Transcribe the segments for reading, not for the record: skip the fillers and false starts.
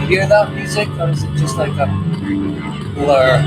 hear that music, or is it just like a blur?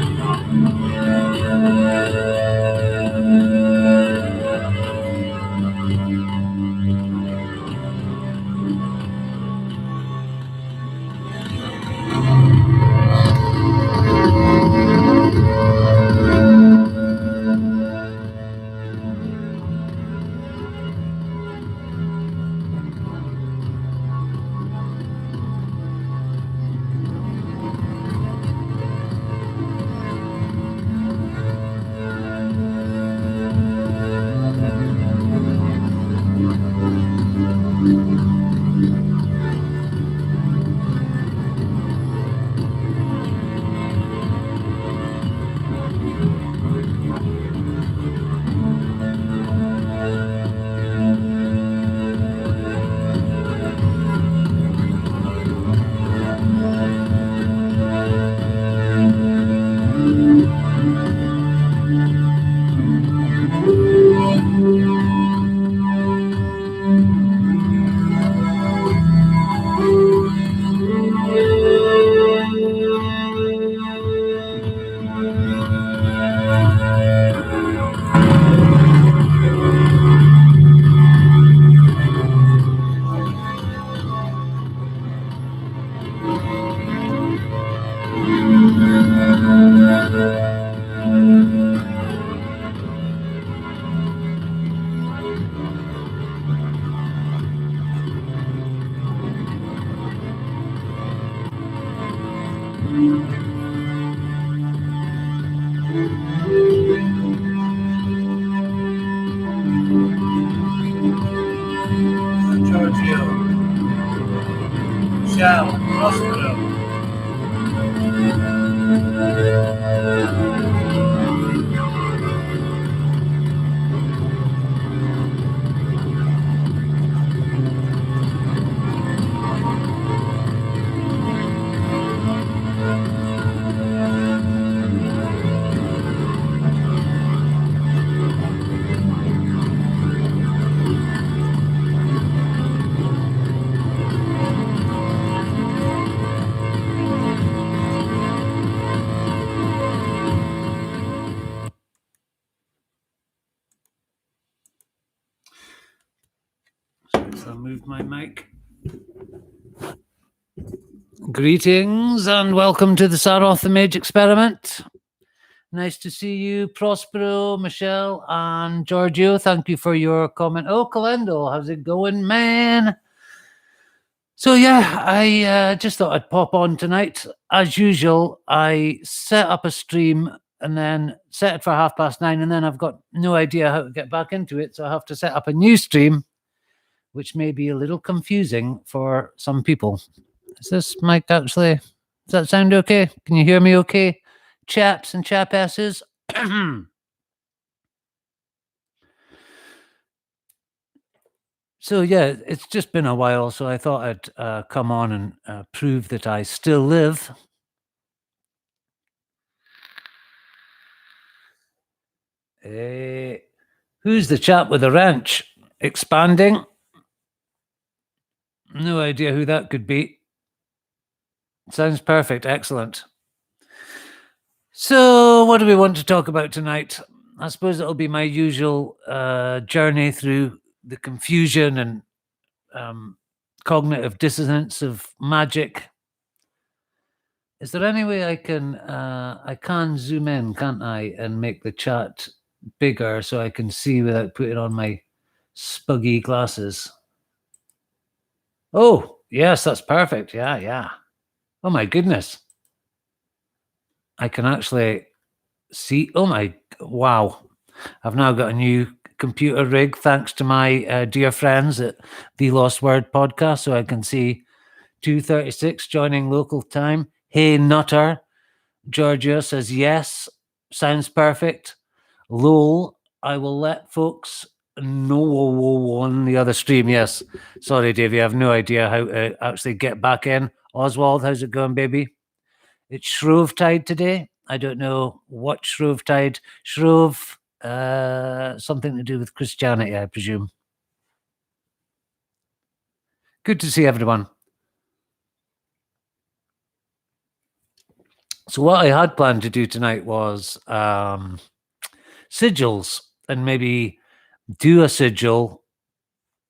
Giorgio, Michelle, Prospero. So I'll move my mic. Greetings and welcome to the Saroth Image Experiment. Nice to see you, Prospero, Michelle, and Giorgio. Thank you for your comment. Oh, Calendo, how's it going, man? So yeah, I just thought I'd pop on tonight. As usual, I set up a stream and then set it for 9:30, and then I've got no idea how to get back into it, so I have to set up a new stream, which may be a little confusing for some people. Is this mic actually, does that sound okay? Can you hear me okay, chaps and chapasses? So yeah, it's just been a while, so I thought I'd come on and prove that I still live. Who's the chap with the ranch? Expanding? No idea who that could be. Sounds perfect. Excellent. So what do we want to talk about tonight? I suppose it'll be my usual journey through the confusion and cognitive dissonance of magic. Is there any way I can zoom in, can't I, and make the chat bigger so I can see without putting on my spuggy glasses? Oh, yes, that's perfect. Yeah. Oh my goodness. I can actually see. Oh my, wow. I've now got a new computer rig thanks to my dear friends at the Lost Word podcast, so I can see 2:36 joining local time. Hey Nutter. Giorgio says yes. Sounds perfect. Lol. I will let folks know on the other stream. Yes. Sorry, Davey. I have no idea how to actually get back in. Oswald, how's it going, baby? It's Shrovetide today. I don't know what Shrovetide. Shrove, something to do with Christianity, I presume. Good to see everyone. So what I had planned to do tonight was sigils, and maybe do a sigil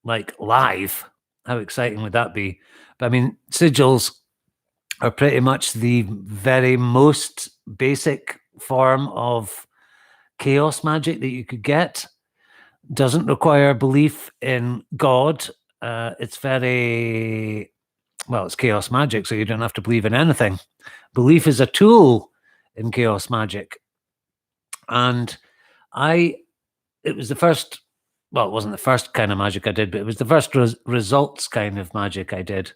like live. How exciting would that be? But I mean, sigils are pretty much the very most basic form of chaos magic that you could get. Doesn't require belief in God. It's very, well, it's chaos magic, so you don't have to believe in anything. Belief is a tool in chaos magic. And it was the first, well, it wasn't the first kind of magic I did, but it was the first results kind of magic I did.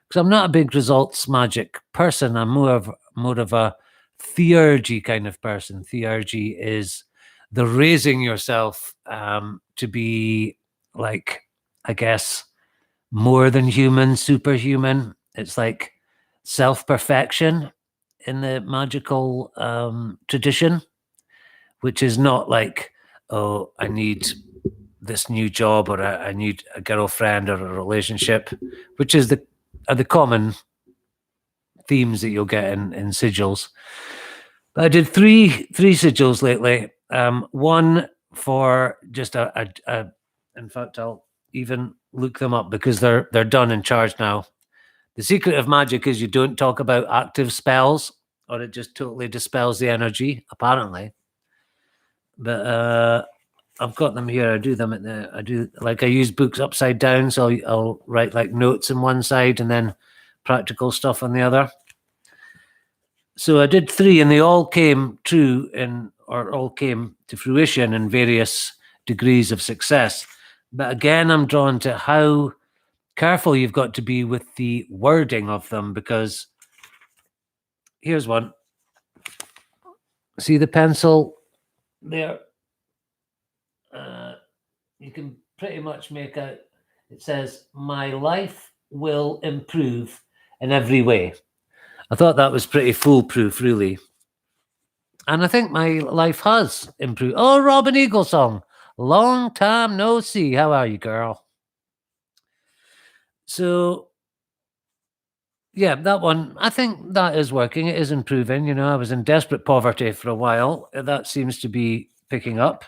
Because I'm not a big results magic person. I'm more of a theurgy kind of person. Theurgy is the raising yourself to be, like, I guess, more than human, superhuman. It's like self-perfection in the magical tradition, which is not like, oh, I need this new job, or I need a girlfriend or a relationship, which is the common themes that you'll get in sigils. But I did three sigils lately. One for just in fact, I'll even look them up because they're done and charged now. The secret of magic is you don't talk about active spells, or it just totally dispels the energy, apparently. But I've got them here. I use books upside down, so I'll write like notes on one side and then practical stuff on the other. So I did three, and they all came true or all came to fruition in various degrees of success. But again, I'm drawn to how careful you've got to be with the wording of them, because here's one. See the pencil there? You can pretty much make out, it says, "My life will improve in every way." I thought that was pretty foolproof, really. And I think my life has improved. Oh, Robin Eaglesong, long time no see. How are you, girl? So, yeah, that one, I think that is working. It is improving. You know, I was in desperate poverty for a while. That seems to be picking up.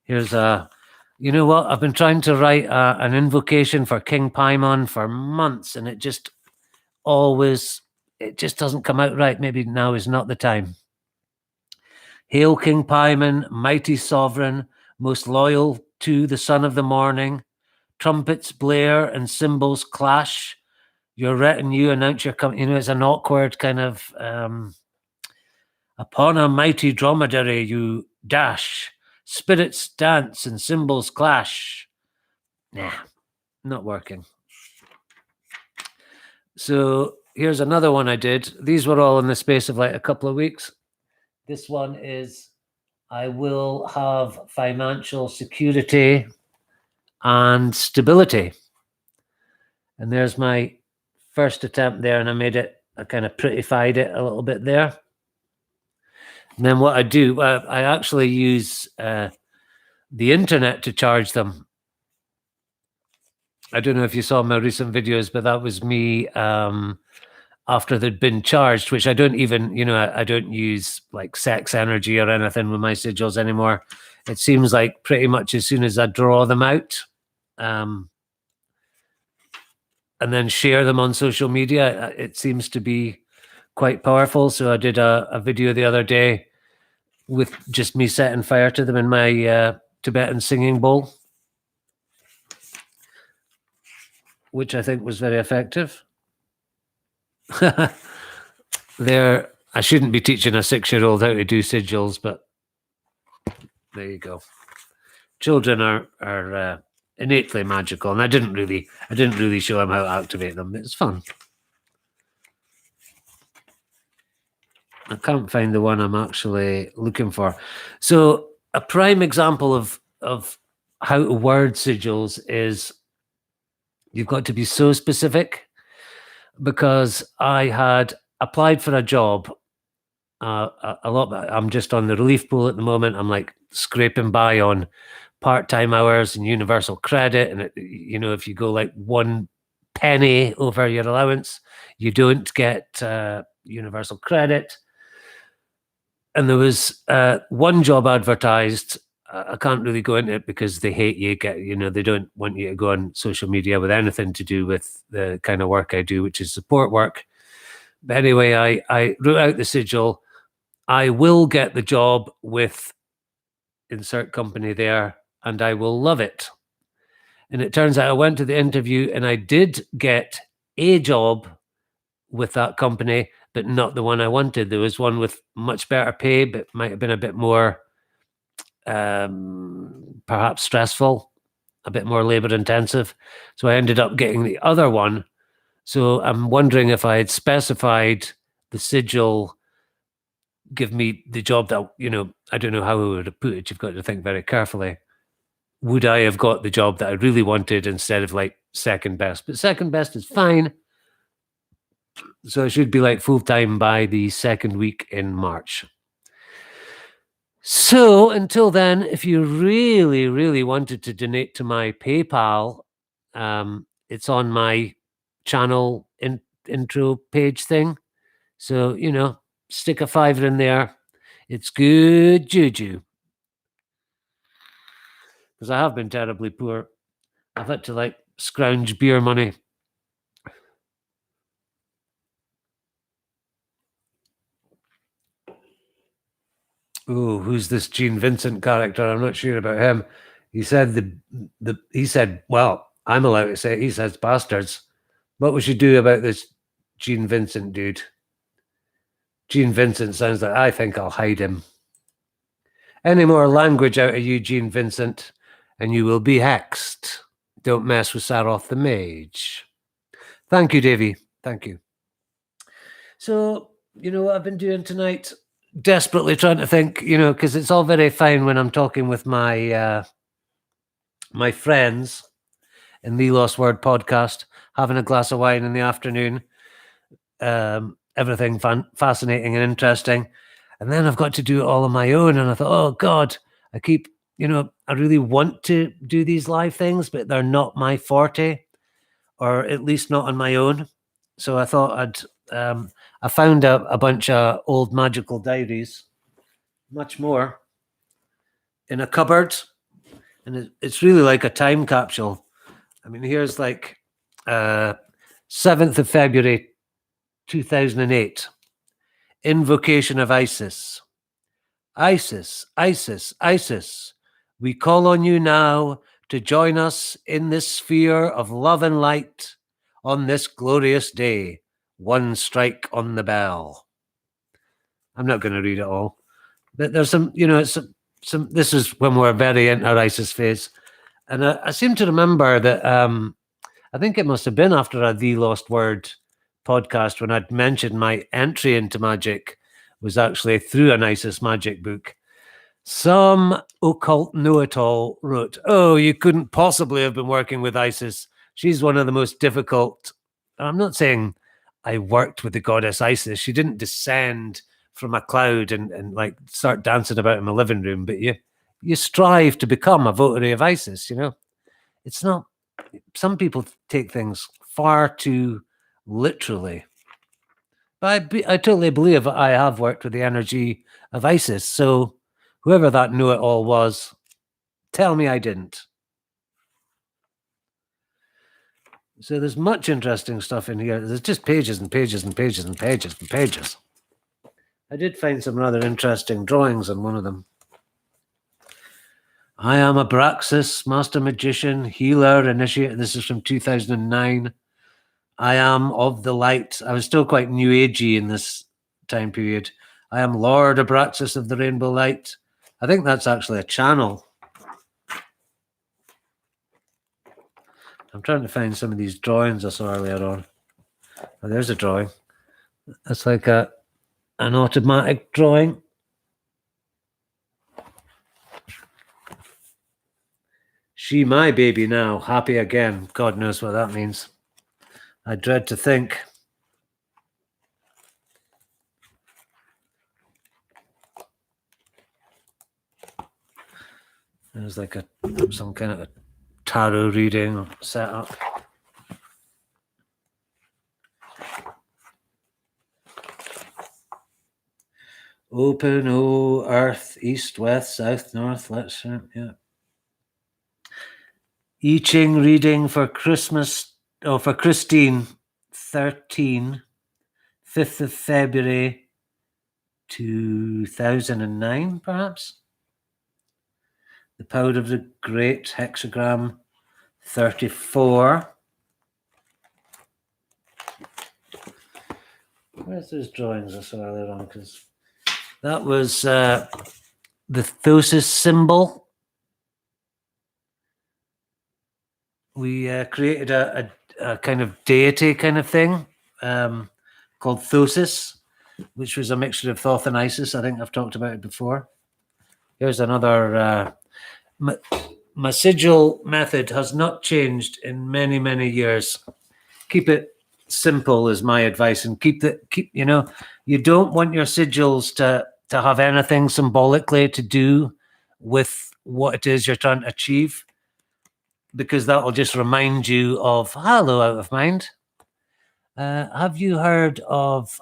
Here's you know what? I've been trying to write an invocation for King Paimon for months, and it just doesn't come out right. Maybe now is not the time. Hail King Paimon, mighty sovereign, most loyal to the son of the morning. Trumpets blare and cymbals clash. Your retinue announce your coming. You know, it's an awkward kind of upon a mighty dromedary you dash. Spirits dance and cymbals clash. Nah, not working. So here's another one I did. These were all in the space of like a couple of weeks. This one is, I will have financial security and stability. And there's my first attempt there, and I kind of prettified it a little bit there. And then what I do, I actually use the internet to charge them. I don't know if you saw my recent videos, but that was me after they'd been charged, which I don't even, I don't use like sex energy or anything with my sigils anymore. It seems like pretty much as soon as I draw them out and then share them on social media, it seems to be quite powerful. So I did a video the other day with just me setting fire to them in my Tibetan singing bowl, which I think was very effective. There, I shouldn't be teaching a 6-year-old how to do sigils, but there you go. Children are innately magical, and I didn't really show them how to activate them. It's fun. I can't find the one I'm actually looking for. So a prime example of how to word sigils is you've got to be so specific, because I had applied for a job a lot. I'm just on the relief pool at the moment. I'm like scraping by on part-time hours and universal credit. And if you go like 1 penny over your allowance, you don't get universal credit. And there was one job advertised. I can't really go into it because they hate you. They don't want you to go on social media with anything to do with the kind of work I do, which is support work. But anyway, I wrote out the sigil. I will get the job with insert company there, and I will love it. And it turns out I went to the interview and I did get a job with that company, but not the one I wanted. There was one with much better pay, but might have been a bit more perhaps stressful, a bit more labor intensive. So I ended up getting the other one. So I'm wondering if I had specified the sigil, give me the job that, I don't know how I would have put it. You've got to think very carefully. Would I have got the job that I really wanted instead of like second best? But second best is fine. So it should be like full-time by the second week in March. So until then, if you really, really wanted to donate to my PayPal, it's on my channel intro page thing. So, stick a $5 in there. It's good juju. Because I have been terribly poor. I've had to scrounge beer money. Oh, who's this Gene Vincent character? I'm not sure about him. He said well, I'm allowed to say it. He says bastards. What would you do about this Gene Vincent dude? Gene Vincent sounds like I think I'll hide him. Any more language out of you, Gene Vincent, and you will be hexed. Don't mess with Saroth the mage. Thank you, Davey. Thank you. So, what I've been doing tonight? Desperately trying to think, because it's all very fine when I'm talking with my my friends in the Lost Word podcast, having a glass of wine in the afternoon. Everything fascinating and interesting. And then I've got to do it all on my own. And I thought, oh God, I keep, I really want to do these live things, but they're not my forte, or at least not on my own. So I thought I found a bunch of old magical diaries, much more, in a cupboard. And it's really like a time capsule. I mean, here's 7th of February, 2008. Invocation of Isis. Isis, Isis, Isis, we call on you now to join us in this sphere of love and light on this glorious day. One strike on the bell. I'm not going to read it all, but there's some, some. This is when we're very into our Isis phase, and I seem to remember that I think it must have been after a The Lost Word podcast when I'd mentioned my entry into magic was actually through an Isis magic book. Some occult know-it-all wrote, "Oh, you couldn't possibly have been working with Isis. She's one of the most difficult." I'm not saying I worked with the goddess Isis. She didn't descend from a cloud and start dancing about in my living room, but you strive to become a votary of Isis, It's not, some people take things far too literally. But I totally believe I have worked with the energy of Isis. So whoever that know-it-all was, tell me I didn't. So there's much interesting stuff in here. There's just pages and pages and pages and pages and pages. I did find some rather interesting drawings on one of them. I am Abraxas, master magician, healer, initiate. This is from 2009. I am of the light. I was still quite new agey in this time period. I am Lord Abraxas of the Rainbow Light. I think that's actually a channel. I'm trying to find some of these drawings I saw earlier on. Oh, there's a drawing. That's like an automatic drawing. She my baby now, happy again. God knows what that means. I dread to think. There's like some kind of a tarot reading set up. Open, O earth, east, west, south, north, let's, yeah. I Ching reading for Christmas, for Christine, 13, 5th of February, 2009, perhaps. The Power of the Great, hexagram 34. Where's those drawings I saw earlier on? Because that was the Thosis symbol. We created a kind of deity kind of thing called Thosis, which was a mixture of Thoth and Isis. I think I've talked about it before. Here's another. My sigil method has not changed in many, many years. Keep it simple is my advice, and keep you don't want your sigils to have anything symbolically to do with what it is you're trying to achieve, because that will just remind you of hello out of mind. Have you heard of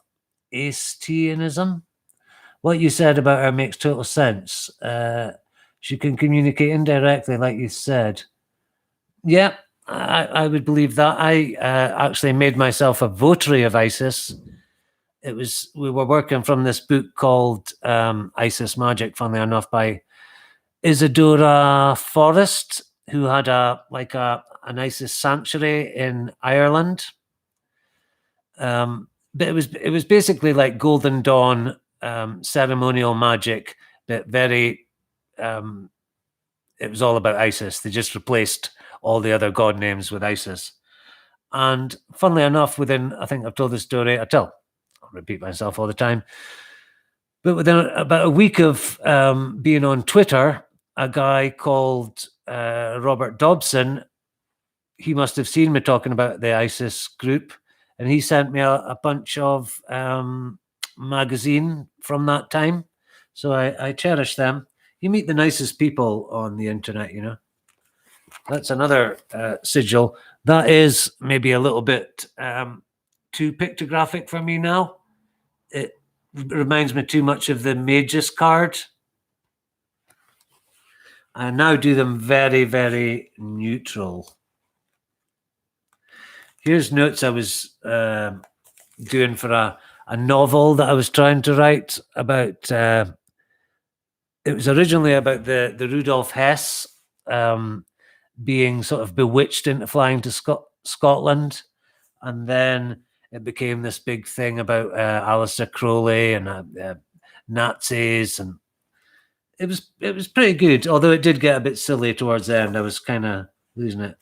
Astianism? What you said about her makes total sense. She can communicate indirectly, like you said. Yeah, I would believe that. I actually made myself a votary of Isis. We were working from this book called Isis Magic, funnily enough, by Isadora Forrest, who had an Isis sanctuary in Ireland. But it was basically like Golden Dawn ceremonial magic, but very it was all about Isis. They just replaced all the other god names with Isis. And funnily enough, I think I've told this story, I'll repeat myself all the time, but within about a week of being on Twitter, a guy called Robert Dobson, he must have seen me talking about the ISIS group, and he sent me a bunch of magazine from that time. So I cherish them. You meet the nicest people on the internet, you know. That's another sigil. That is maybe a little bit too pictographic for me now. It reminds me too much of the Magus card. I now do them very, very neutral. Here's notes I was doing for a novel that I was trying to write about. It was originally about the Rudolf Hess being sort of bewitched into flying to Scotland, and then it became this big thing about Aleister Crowley and Nazis, and it was pretty good. Although it did get a bit silly towards the end, I was kind of losing it.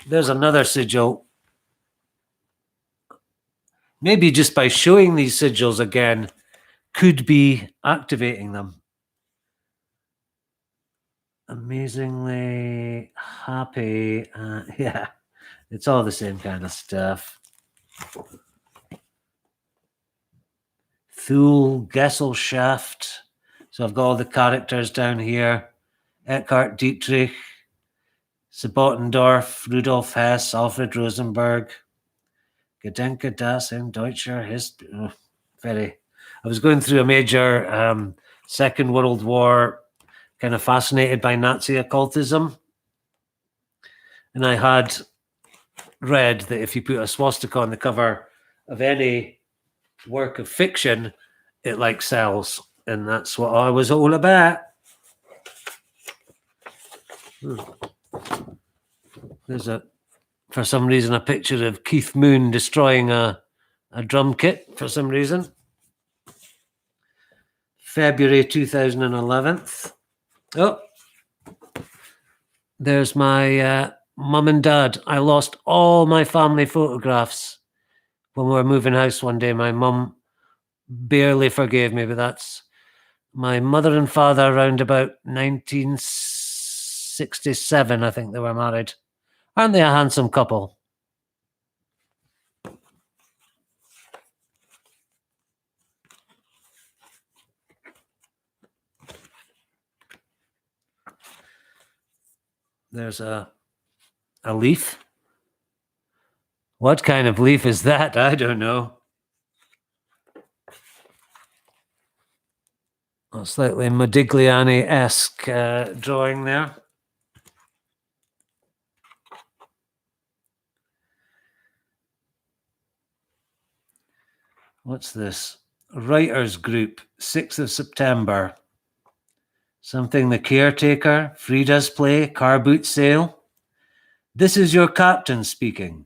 There's another sigil. Maybe just by showing these sigils again could be activating them. Amazingly happy. Yeah, it's all the same kind of stuff. Thule Gesellschaft. So I've got all the characters down here. Eckhart Dietrich, Sebottendorf, Rudolf Hess, Alfred Rosenberg, Gedenke das in deutscher History. I was going through a major Second World War, kind of fascinated by Nazi occultism. And I had read that if you put a swastika on the cover of any work of fiction, it like sells. And that's what I was all about. There's for some reason, a picture of Keith Moon destroying a drum kit for some reason. February 2011. Oh, there's my mum and dad. I lost all my family photographs when we were moving house one day. My mum barely forgave me, but that's my mother and father around about 1967, I think they were married. Aren't they a handsome couple? There's a leaf. What kind of leaf is that? I don't know. A slightly Modigliani-esque drawing there. What's this? Writers Group, 6th of September. Something the caretaker, Frida's play, car boot sale. This is your captain speaking.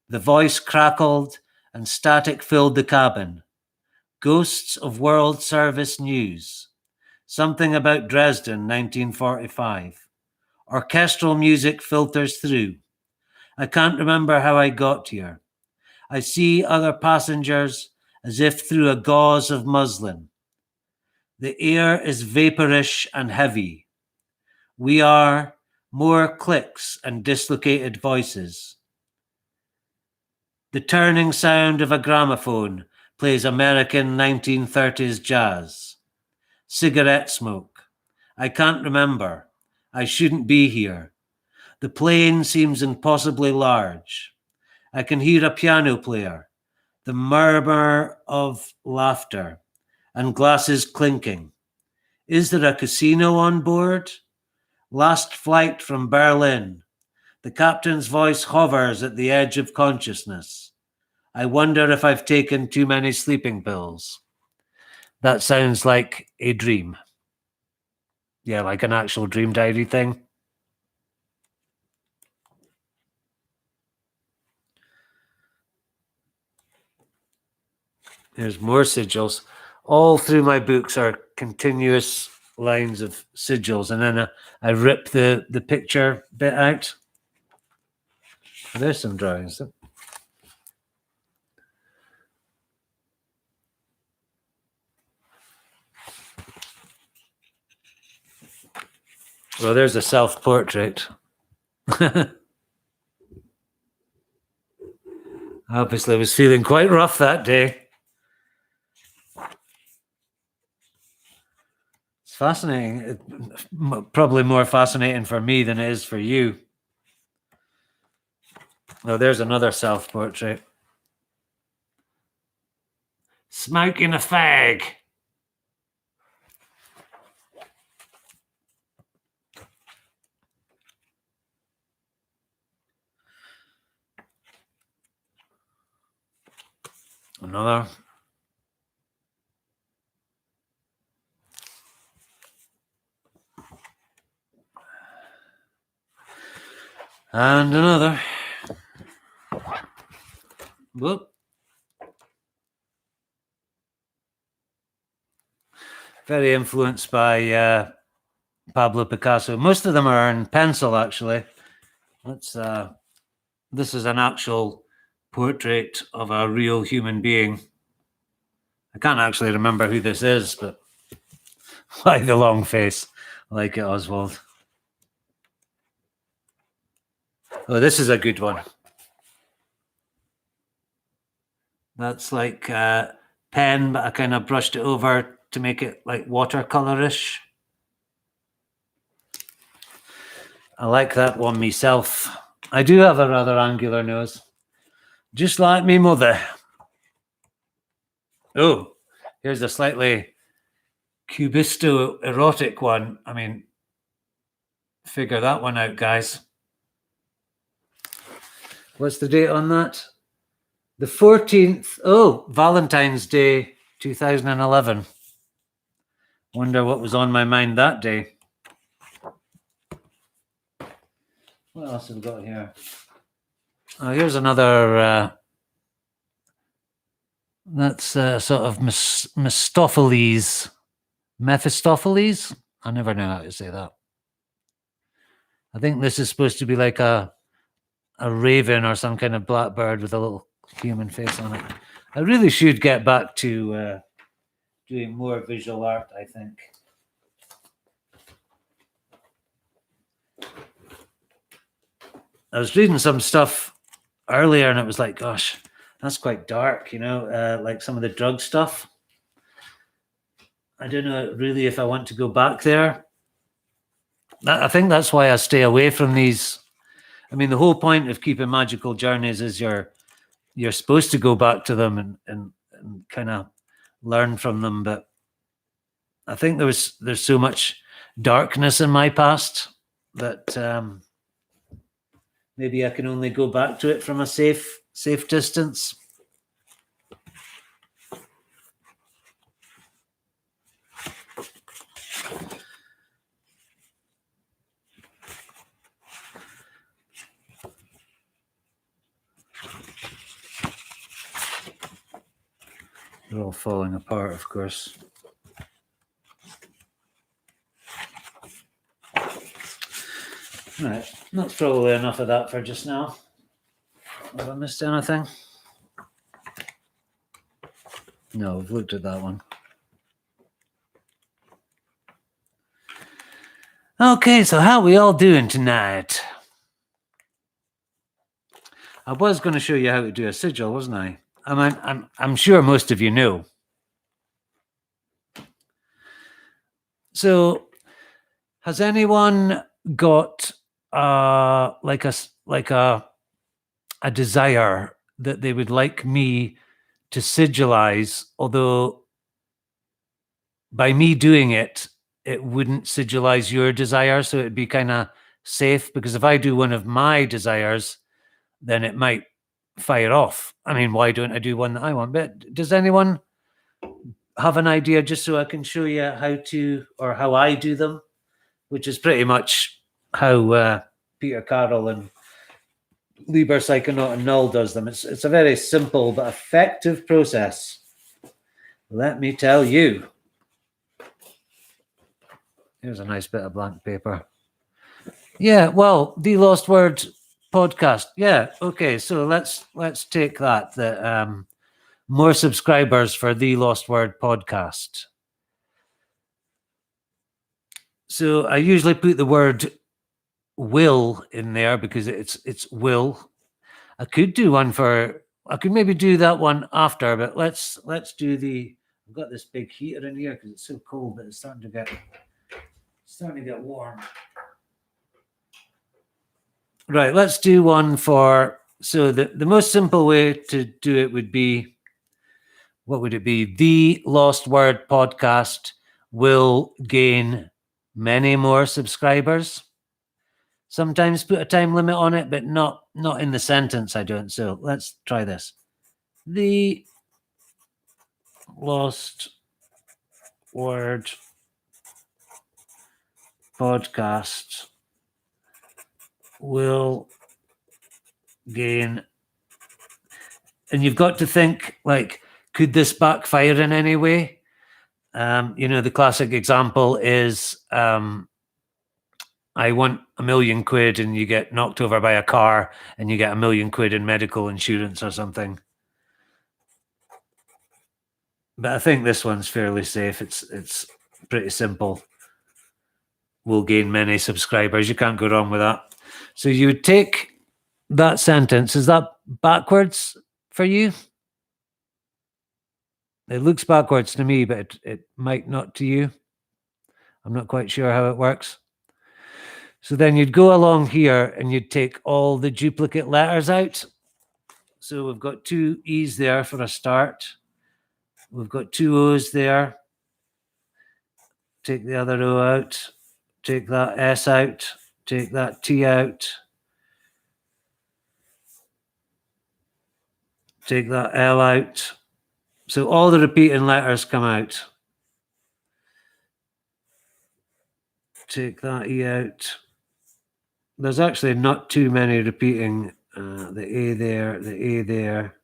The voice crackled and static filled the cabin. Ghosts of World Service News. Something about Dresden, 1945. Orchestral music filters through. I can't remember how I got here. I see other passengers as if through a gauze of muslin. The air is vaporish and heavy. We are more clicks and dislocated voices. The turning sound of a gramophone plays American 1930s jazz. Cigarette smoke. I can't remember. I shouldn't be here. The plane seems impossibly large. I can hear a piano player, the murmur of laughter, and glasses clinking. Is there a casino on board? Last flight from Berlin. The captain's voice hovers at the edge of consciousness. I wonder if I've taken too many sleeping pills. That sounds like a dream. Yeah, like an actual dream diary thing. There's more sigils. All through my books are continuous lines of sigils, and then I rip the picture bit out. There's some drawings. Well, there's a self-portrait. Obviously, I was feeling quite rough that day. It's fascinating. Probably more fascinating for me than it is for you. Oh, there's another self-portrait. Smoking a fag. Another. And another. Whoop. Very influenced by Pablo Picasso. Most of them are in pencil, actually. This is an actual portrait of a real human being. I can't actually remember who this is, but why the long face? I like it, Oswald. Oh, this is a good one. That's like pen, but I kind of brushed it over to make it like watercolorish. I like that one myself. I do have a rather angular nose, just like me mother. Oh, here's a slightly cubisto erotic one. I mean, figure that one out, guys. What's the date on that? The 14th. Oh, Valentine's Day, 2011. Wonder what was on my mind that day. What else have we got here? Oh, here's another. That's sort of Mephistopheles. Mephistopheles? I never know how to say that. I think this is supposed to be like a raven or some kind of blackbird with a little human face on it. I really should get back to doing more visual art, I think. I was reading some stuff earlier and it was like, gosh, that's quite dark, you know, like some of the drug stuff. I don't know really if I want to go back there. I think that's why I stay away from these. I mean, the whole point of keeping magical journeys is you're supposed to go back to them and kind of learn from them. But I think there's so much darkness in my past that maybe I can only go back to it from a safe distance. They're all falling apart, of course. Right, that's probably enough of that for just now. Have I missed anything? No, we've looked at that one. Okay, so how are we all doing tonight? I was going to show you how to do a sigil, wasn't I? I mean, I'm sure most of you know. So, has anyone got like a desire that they would like me to sigilize, although by me doing it, it wouldn't sigilize your desire, so it'd be kind of safe, because if I do one of my desires, then it might fire off. I mean, why don't I do one that I want? But does anyone have an idea, just so I can show you how to, or how I do them, which is pretty much how Peter Carroll and Liber Psychonaut and Null does them. It's a very simple but effective process. Let me tell you. Here's a nice bit of blank paper. Yeah, well, the Lost Word podcast. Yeah, okay. So let's take that. The more subscribers for the Lost Word podcast. So I usually put the word will in there because it's will. I could do one for. I could maybe do that one after, but let's do the. I've got this big heater in here because it's so cold that it's starting to get warm. Right, let's do one for. So the most simple way to do it would be, what would it be? The Lost Word podcast will gain many more subscribers. Sometimes put a time limit on it, but not in the sentence. I don't. So let's try this. The Lost Word podcast will gain, and you've got to think, like, could this backfire in any way? The classic example is I want £1 million and you get knocked over by a car and you get £1 million in medical insurance or something. But I think this one's fairly safe. It's pretty simple. Will gain many subscribers. You can't go wrong with that. So you would take that sentence. Is that backwards for you? It looks backwards to me, but it might not to you. I'm not quite sure how it works. So then you'd go along here and you'd take all the duplicate letters out. So we've got 2 E's there for a start. We've got 2 O's there. Take the other O out. Take that S out. Take that T out. Take that L out. So all the repeating letters come out. Take that E out. There's actually not too many repeating. The A there, the A there,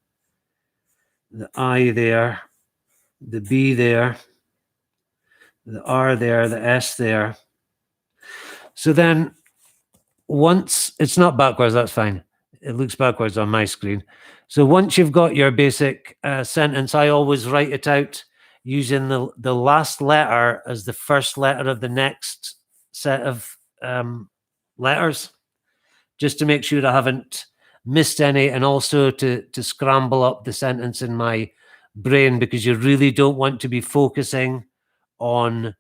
the I there, the B there, the R there, the S there. So then once, it's not backwards, that's fine. It looks backwards on my screen. So once you've got your basic sentence, I always write it out using the last letter as the first letter of the next set of letters, just to make sure I haven't missed any, and also to scramble up the sentence in my brain, because you really don't want to be focusing on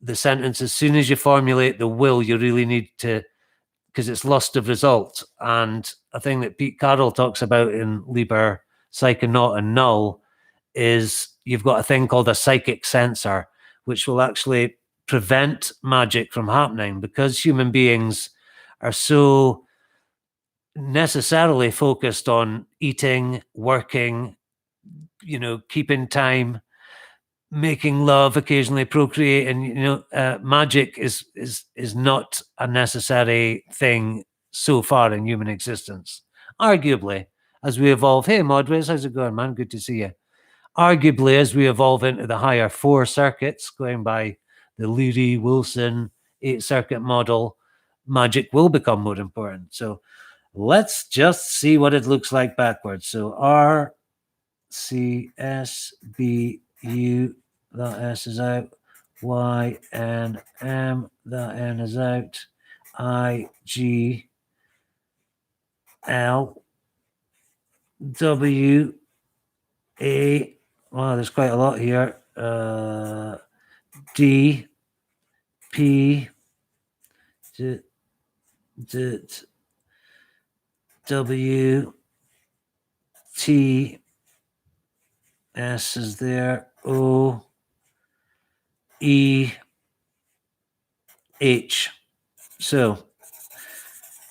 the sentence. As soon as you formulate the will, you really need to, because it's lust of result. And a thing that Pete Carroll talks about in Liber Psychonaut and Null is you've got a thing called a psychic sensor, which will actually prevent magic from happening, because human beings are so necessarily focused on eating, working, keeping time, making love, occasionally procreating. Magic is not a necessary thing so far in human existence. Arguably, as we evolve. Hey, Modways, how's it going, man? Good to see you. Arguably, as we evolve into the higher 4 circuits, going by the Leary Wilson 8-circuit model, magic will become more important. So let's just see what it looks like backwards. So R, C, S, B, U, that S is out. Y, N, M, that N is out. I, G, L, W, A. Wow, there's quite a lot here. D, P, D, D, W, T, S is there. O, E, H. So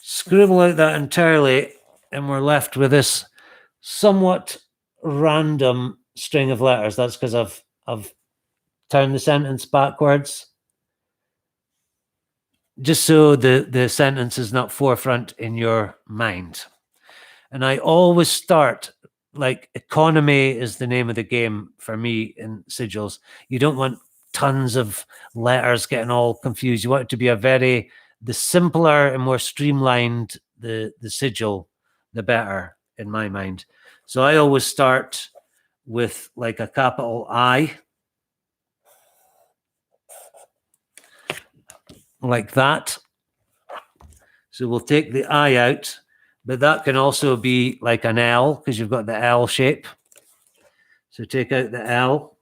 scribble out that entirely, and we're left with this somewhat random string of letters. That's because I've turned the sentence backwards, just so the sentence is not forefront in your mind. And I always start, like, economy is the name of the game for me in Sigils. You don't want tons of letters getting all confused. You want it to be the simpler and more streamlined the sigil, the better, in my mind. So I always start with like a capital I, like that. So we'll take the I out, but that can also be like an L, because you've got the L shape. So take out the L.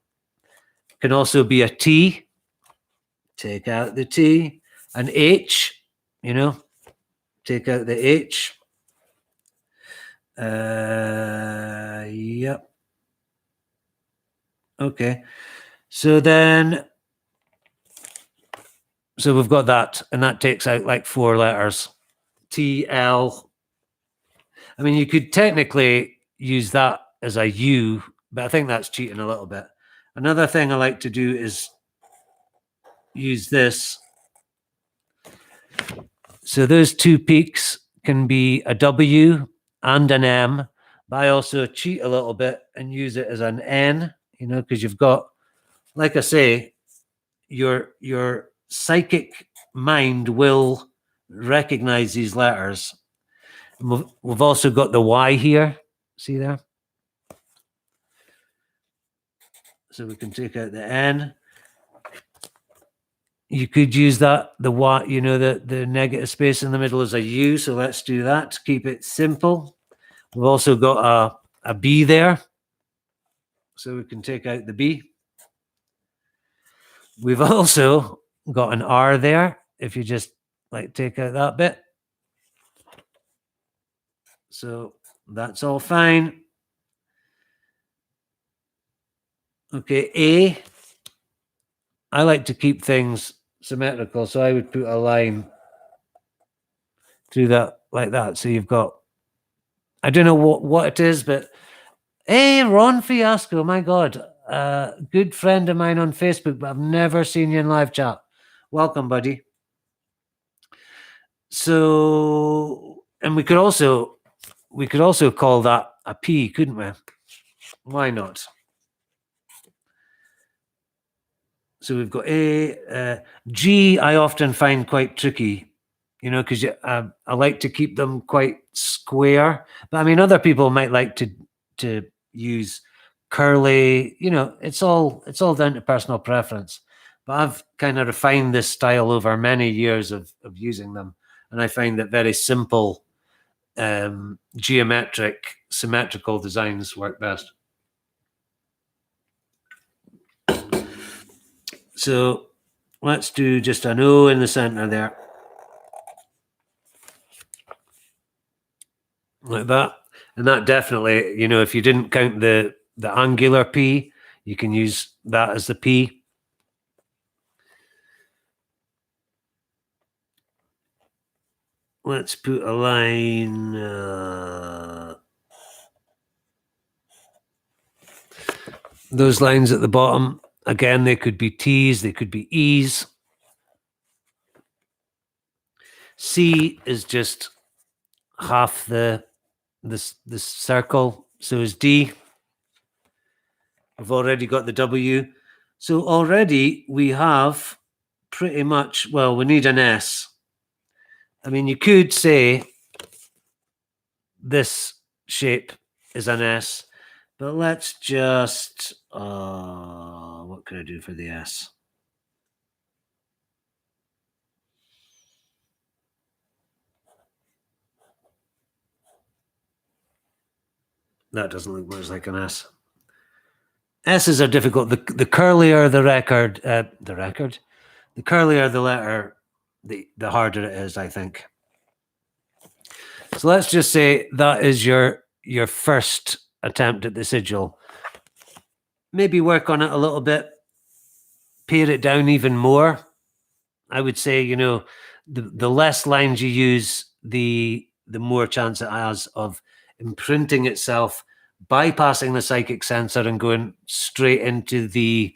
Can also be a T. Take out the T. An H, take out the H. Yep. Okay. So we've got that, and that takes out like 4 letters. T, L. I mean, you could technically use that as a U, but I think that's cheating a little bit. Another thing I like to do is use this. So those 2 peaks can be a W and an M, but I also cheat a little bit and use it as an N, because you've got, like I say, your psychic mind will recognize these letters. We've also got the Y here. See there? So we can take out the N. You could use that, the Y, the negative space in the middle is a U. So let's do that to keep it simple. We've also got a B there. So we can take out the B. We've also got an R there. If you just take out that bit. So that's all fine. Okay, A. I like to keep things symmetrical, so I would put a line through that like that. So you've got, I don't know what it is, but hey, Ron Fiasco, my God, good friend of mine on Facebook, but I've never seen you in live chat. Welcome, buddy. So, and we could also call that a P, couldn't we? Why not? So we've got A, G. I often find quite tricky, because I like to keep them quite square. But I mean, other people might like to use curly. It's all down to personal preference. But I've kind of refined this style over many years of using them, and I find that very simple, geometric, symmetrical designs work best. So let's do just an O in the center there. Like that. And that definitely, if you didn't count the angular P, you can use that as the P. let's put a line. Those lines at the bottom, again, they could be T's, they could be E's. C is just half this circle, so is D. I've already got the W. So already we have pretty much, well, we need an S. I mean, you could say this shape is an S, but let's just, what can I do for the S? That doesn't look much like an S. S's are difficult. The curlier the curlier the letter, the harder it is, I think. So let's just say that is your first attempt at the sigil. Maybe work on it a little bit, pare it down even more. I would say, you know, the less lines you use, the more chance it has of imprinting itself, bypassing the psychic sensor and going straight into the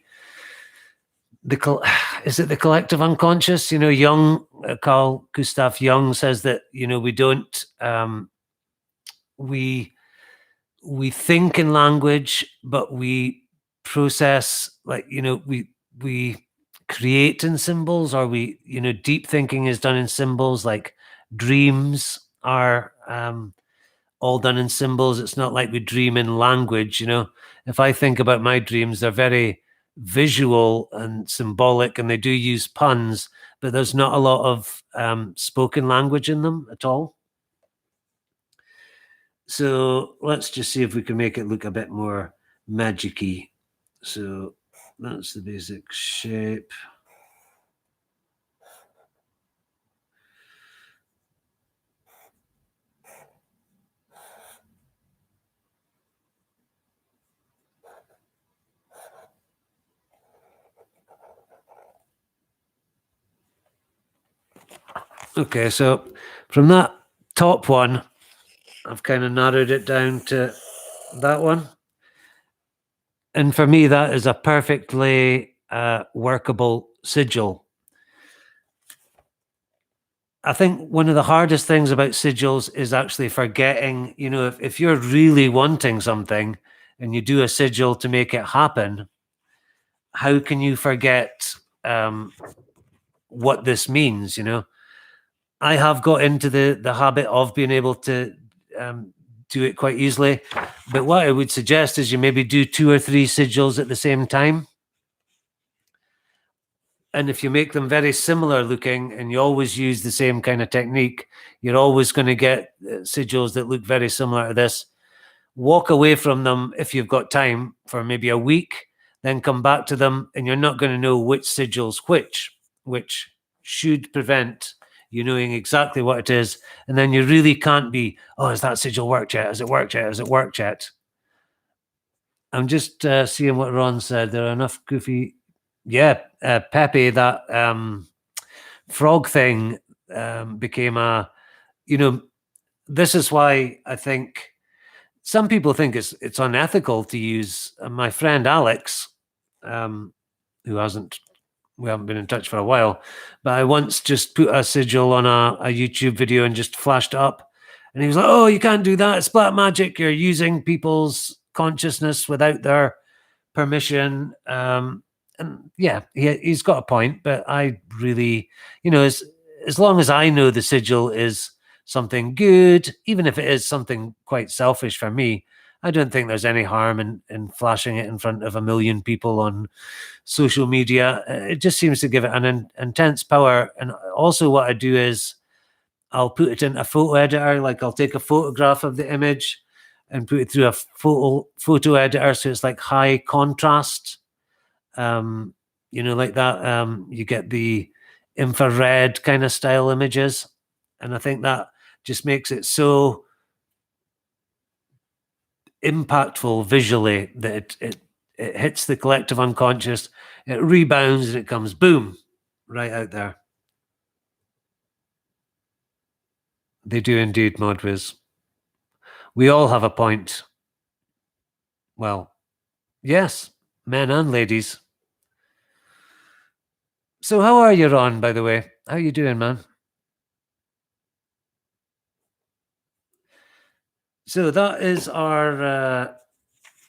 is it the collective unconscious? You know, Jung, Carl Gustav Jung says that, you know, we don't we think in language, but we process, like, you know, we create in symbols, or we, you know, deep thinking is done in symbols. Like dreams are all done in symbols. It's not like we dream in language. You know, if I think about my dreams, they're very visual and symbolic, and they do use puns, but there's not a lot of spoken language in them at all. So let's just see if we can make it look a bit more magic-y. So that's the basic shape. Okay, so from that top one, I've kind of narrowed it down to that one. And for me, that is a perfectly workable sigil. I think one of the hardest things about sigils is actually forgetting, you know, if you're really wanting something and you do a sigil to make it happen, how can you forget what this means? You know, I have got into the habit of being able to do it quite easily, but what I would suggest is you maybe do 2 or 3 sigils at the same time. And if you make them very similar looking and you always use the same kind of technique, you're always going to get sigils that look very similar to this. Walk away from them if you've got time for maybe a week, then come back to them, and you're not going to know which sigil's which should prevent you knowing exactly what it is. And then you really can't be, oh, has that sigil worked yet? Has it worked yet? Has it worked yet? I'm just seeing what Ron said. There are enough goofy. Yeah, Pepe, that frog thing became a, you know, this is why I think some people think it's unethical to use. My friend Alex, who we haven't been in touch for a while, but I once just put a sigil on a YouTube video and just flashed it up, and he was like, "Oh, you can't do that. It's black magic. You're using people's consciousness without their permission." And yeah, he's got a point, but I really, you know, as long as I know the sigil is something good, even if it is something quite selfish for me, I don't think there's any harm in flashing it in front of a million people on social media. It just seems to give it an intense power. And also what I do is I'll put it in a photo editor. Like I'll take a photograph of the image and put it through a photo editor, so it's like high contrast. You know, like that. You get the infrared kind of style images, and I think that just makes it so impactful visually that it hits the collective unconscious, it rebounds, and it comes boom right out there. They do indeed, Modwiz. We all have a point. Well, yes, men and ladies. So how are you, Ron, by the way? How you doing, man? So that is our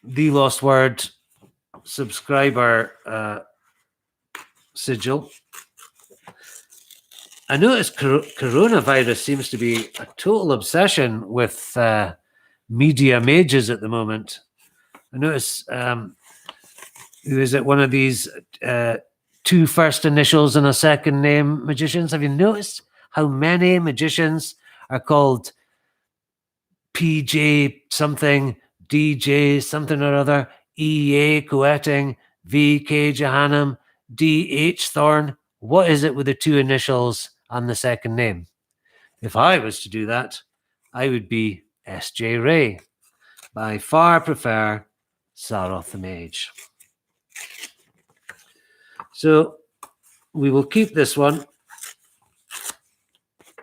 The Lost Word subscriber sigil. I noticed coronavirus seems to be a total obsession with media mages at the moment. I notice, who is it, one of these two first initials and a second name magicians? Have you noticed how many magicians are called PJ something, DJ something or other, EA Coetting, VK Jahannam, DH Thorn? What is it with the two initials and the second name? If I was to do that, I would be SJ Ray. By far prefer Saroth the Mage. So we will keep this one.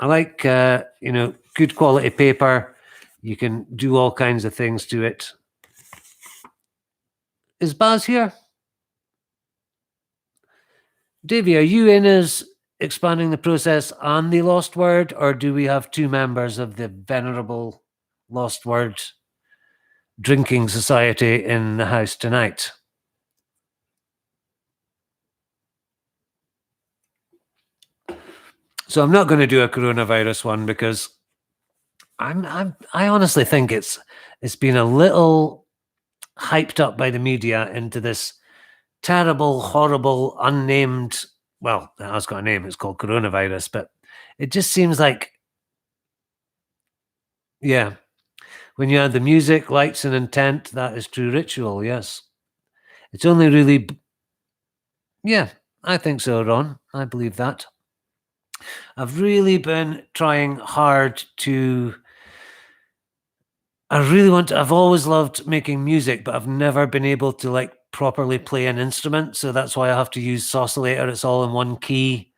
I like, good quality paper. You can do all kinds of things to it. Is Baz here? Davey, are you in as expanding the process on the Lost Word, or do we have two members of the venerable Lost Word drinking society in the house tonight? So I'm not going to do a coronavirus one because I honestly think it's been a little hyped up by the media into this terrible, horrible, unnamed. Well, it has got a name. It's called coronavirus, but it just seems like, yeah. When you add the music, lights, and intent, that is true ritual. Yes, it's only really. Yeah, I think so, Ron. I believe that. I've really been trying hard to. I've always loved making music, but I've never been able to properly play an instrument. So that's why I have to use Oscillator. It's all in one key.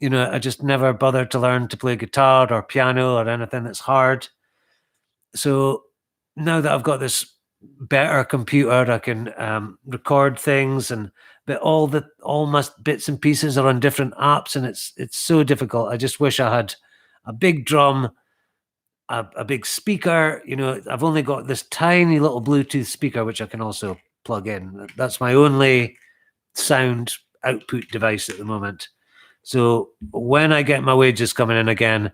I just never bothered to learn to play guitar or piano or anything that's hard. So now that I've got this better computer, I can record things, but all my bits and pieces are on different apps, and it's so difficult. I just wish I had a big drum, a big speaker. I've only got this tiny little Bluetooth speaker, which I can also plug in. That's my only sound output device at the moment. So when I get my wages coming in again,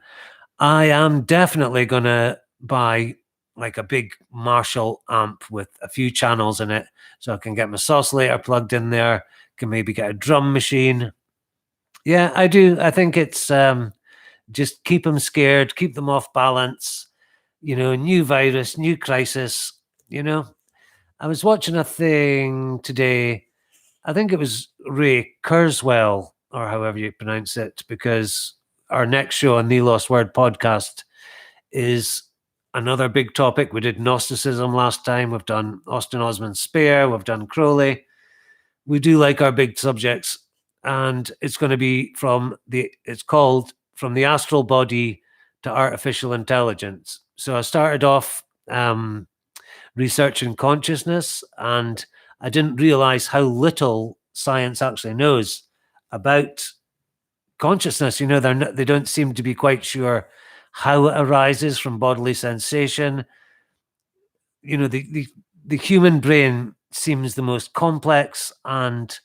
I am definitely going to buy a big Marshall amp with a few channels in it, so I can get my oscillator plugged in there, can maybe get a drum machine. Yeah, I do. I think it's just keep them scared, keep them off balance. New virus, new crisis. I was watching a thing today. I think it was Ray Kurzweil, or however you pronounce it, because our next show on the Lost Word podcast is another big topic. We did Gnosticism last time. We've done Austin Osman Spare. We've done Crowley. We do like our big subjects, and it's going to be it's called From the Astral Body to Artificial Intelligence. So I started off researching consciousness, and I didn't realize how little science actually knows about consciousness. They don't seem to be quite sure how it arises from bodily sensation. The human brain seems the most complex and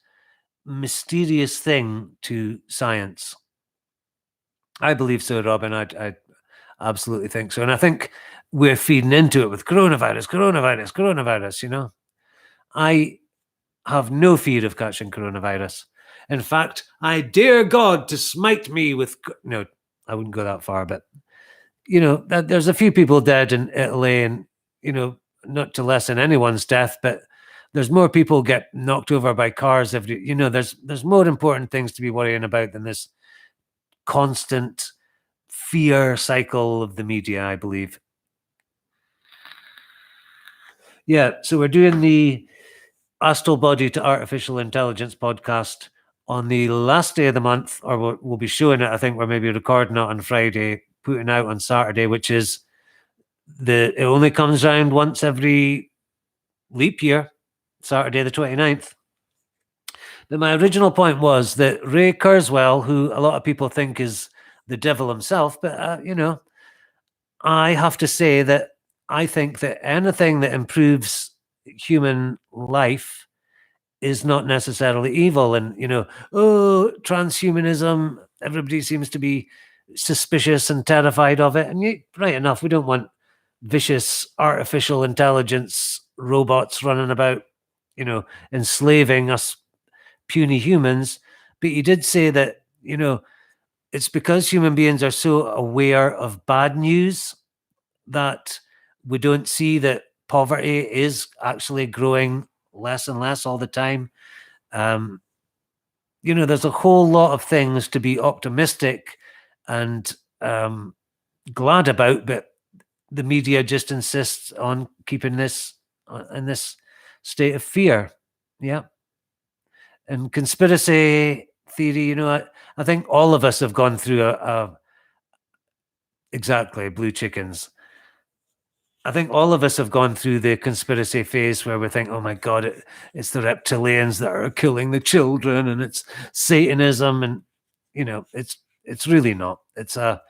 mysterious thing to science. I believe so, Robin. I absolutely think so. And I think we're feeding into it with coronavirus. I have no fear of catching coronavirus. In fact, I dare God to smite me with... No, I wouldn't go that far, but, there's a few people dead in Italy, and, not to lessen anyone's death, but there's more people get knocked over by cars there's more important things to be worrying about than this constant fear cycle of the media, I believe. Yeah, so we're doing the Astral Body to Artificial Intelligence podcast on the last day of the month, or we'll be showing it. I think we're maybe recording it on Friday, putting out on Saturday, which is it only comes around once every leap year, Saturday the 29th. But my original point was that Ray Kurzweil, who a lot of people think is the devil himself, but I have to say that I think that anything that improves human life is not necessarily evil. And, transhumanism, everybody seems to be suspicious and terrified of it. And right enough, we don't want vicious artificial intelligence robots running about, enslaving us puny humans. But you did say that, it's because human beings are so aware of bad news that we don't see that poverty is actually growing less and less all the time. There's a whole lot of things to be optimistic and glad about, but the media just insists on keeping this in this state of fear. Yeah. And conspiracy theory, I think all of us have gone through exactly, blue chickens. I think all of us have gone through the conspiracy phase where we think, oh my God, it's the reptilians that are killing the children and it's Satanism. And, it's really not. It's a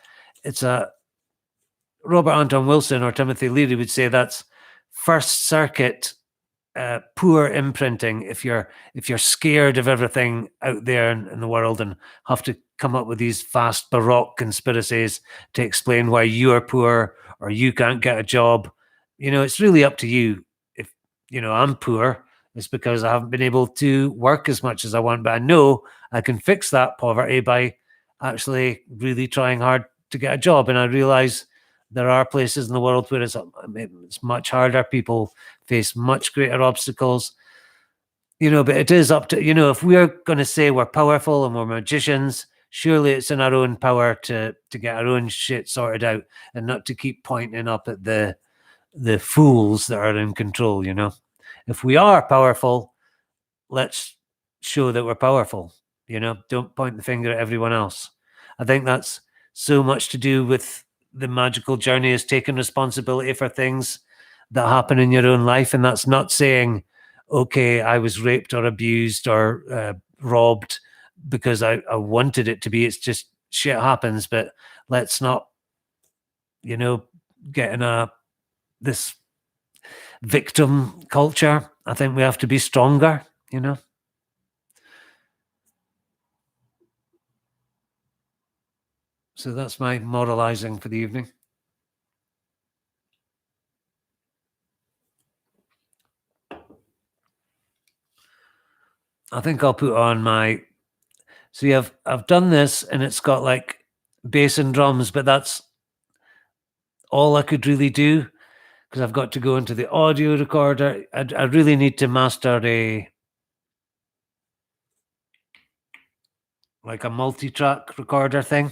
Robert Anton Wilson or Timothy Leary would say that's first circuit poor imprinting. If you're scared of everything out there in the world and have to come up with these vast baroque conspiracies to explain why you are poor or you can't get a job, it's really up to you. If I'm poor, it's because I haven't been able to work as much as I want, but I know I can fix that poverty by actually really trying hard to get a job. And I realize there are places in the world where it's much harder. People face much greater obstacles, but it is up to, if we're going to say we're powerful and we're magicians, surely it's in our own power to get our own shit sorted out and not to keep pointing up at the fools that are in control. If we are powerful, let's show that we're powerful. Don't point the finger at everyone else. I think that's so much to do with the magical journey, is taking responsibility for things that happen in your own life. And that's not saying, okay, I was raped or abused or robbed because I wanted it to be. It's just shit happens. But let's not, get in this victim culture. I think we have to be stronger, So that's my moralizing for the evening. I think I'll put on my. See, I've done this, and it's got like bass and drums, but that's all I could really do because I've got to go into the audio recorder. I really need to master a multi-track recorder thing.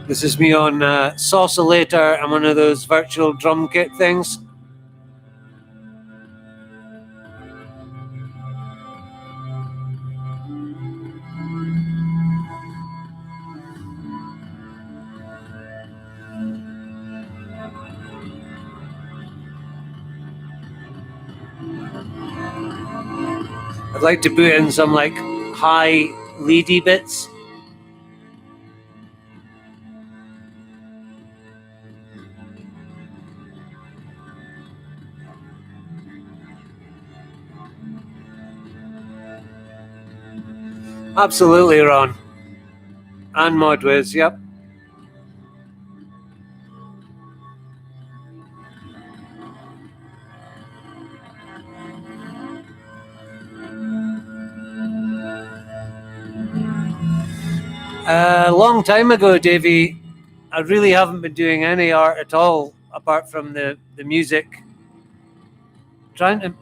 This is me on Saucillator and one of those virtual drum kit things. I'd like to put in some like high leady bits. Absolutely, Ron. And Modwiz, yep. A long time ago, Davey, I really haven't been doing any art at all apart from the music. Trying to.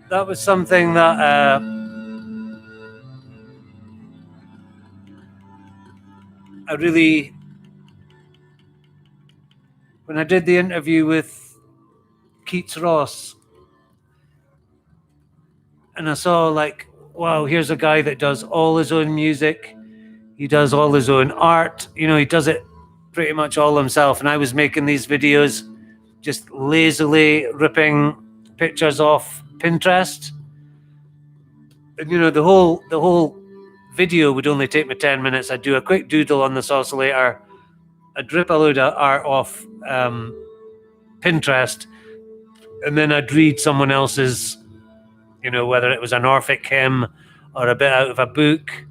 That was something that I really. When I did the interview with Keats Ross, and I saw, like, wow, here's a guy that does all his own music. He does all his own art. You know, he does it pretty much all himself. And I was making these videos just lazily ripping pictures off Pinterest. And you know, the whole video would only take me 10 minutes. I'd do a quick doodle on this oscillator. I'd rip a load of art off Pinterest, and then I'd read someone else's, you know, whether it was an Orphic hymn or a bit out of a book.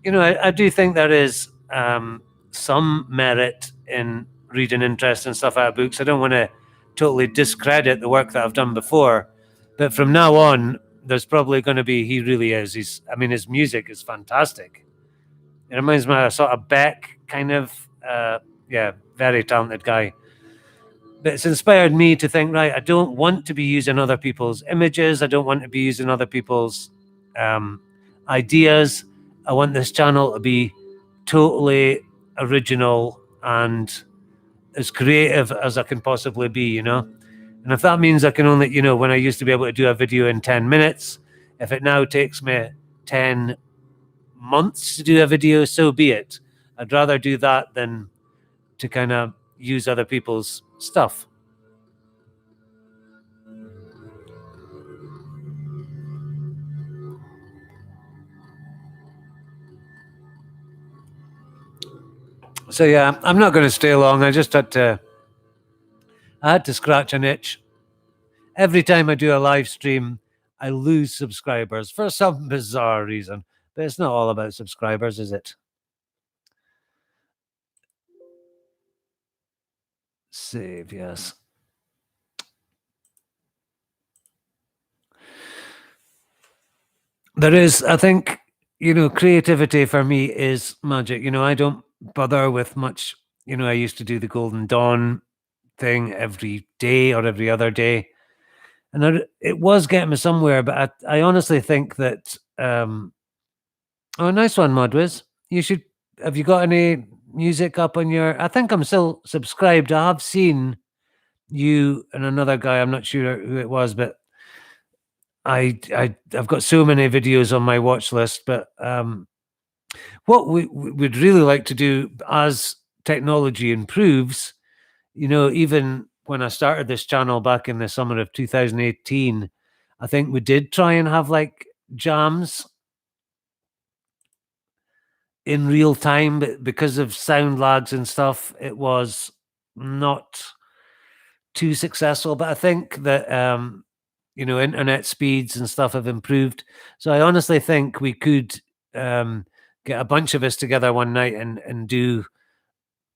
You know, I do think there is some merit in reading interesting stuff out of books. I don't want to totally discredit the work that I've done before, but from now on, there's probably going to be, he really is. His music is fantastic. It reminds me of a sort of Beck kind of, very talented guy. But it's inspired me to think, right, I don't want to be using other people's images. I don't want to be using other people's ideas. I want this channel to be totally original and as creative as I can possibly be, you know? And if that means I can only, you know, when I used to be able to do a video in 10 minutes, if it now takes me 10 months to do a video, so be it. I'd rather do that than to kind of use other people's stuff. So yeah, I'm not going to stay long. I had to scratch an itch. Every time I do a live stream, I lose subscribers for some bizarre reason. But it's not all about subscribers, is it? Save, yes. There is, I think, you know, creativity for me is magic. You know, I don't bother with much. You know, I used to do the Golden Dawn thing every day or every other day. And it was getting me somewhere, but I honestly think that, oh, nice one, Modwiz. You should, have you got any music up on your, I think I'm still subscribed. I have seen you and another guy, I'm not sure who it was, but I've got so many videos on my watch list. But what we'd really like to do as technology improves, you know, even when I started this channel back in the summer of 2018, I think we did try and have like jams in real time, but because of sound lags and stuff, it was not too successful. But I think that you know, internet speeds and stuff have improved. So I honestly think we could get a bunch of us together one night and do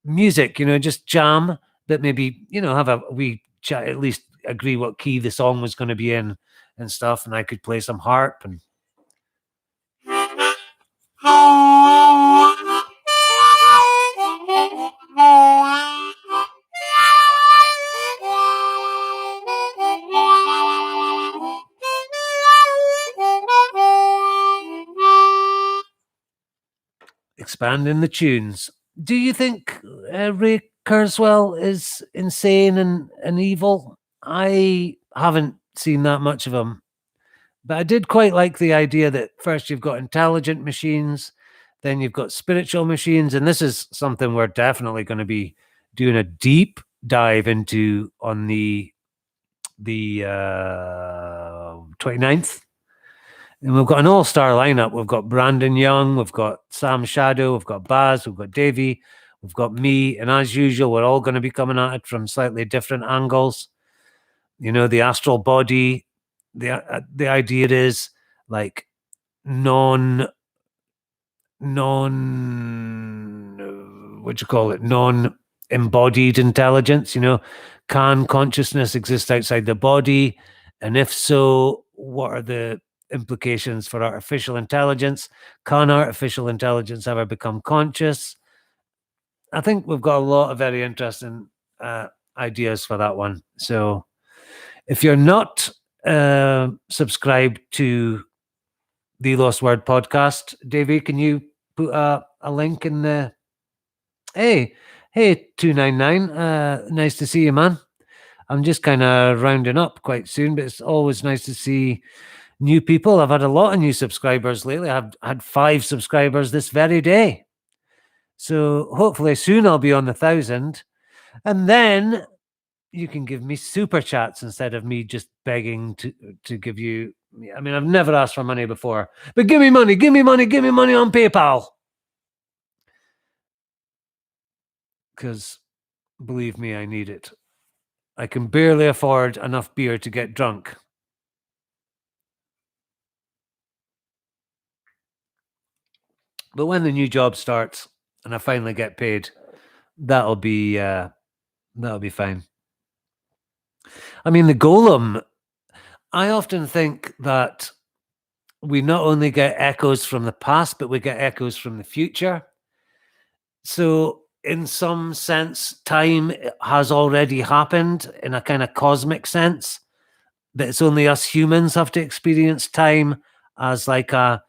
music, you know, just jam, but maybe, you know, have a wee chat, at least agree what key the song was going to be in and stuff. And I could play some harp and expanding the tunes. Do you think Ray Kurzweil is insane and evil? I haven't seen that much of him, but I did quite like the idea that first you've got intelligent machines, then you've got spiritual machines, and this is something we're definitely going to be doing a deep dive into on the 29th. And we've got an all-star lineup. We've got Brandon Young, we've got Sam Shadow, we've got Baz, we've got Davey, we've got me, and as usual, we're all going to be coming at it from slightly different angles. You know, the astral body, the idea is like non what you call it, non-embodied intelligence. You know, can consciousness exist outside the body, and if so, what are the implications for artificial intelligence. Can artificial intelligence ever become conscious? I think we've got a lot of very interesting ideas for that one. So if you're not subscribed to the Lost Word podcast, Davey, can you put a link in the... Hey, 299. Nice to see you, man. I'm just kind of rounding up quite soon, but it's always nice to see new people. I've had a lot of new subscribers lately. I've had 5 subscribers this very day. So hopefully soon I'll be on the 1,000. And then you can give me super chats instead of me just begging to give you... I mean, I've never asked for money before, but give me money on PayPal. Because believe me, I need it. I can barely afford enough beer to get drunk. But when the new job starts and I finally get paid, that'll be fine. I mean, the golem, I often think that we not only get echoes from the past, but we get echoes from the future. So in some sense, time has already happened in a kind of cosmic sense, that it's only us humans have to experience time as like a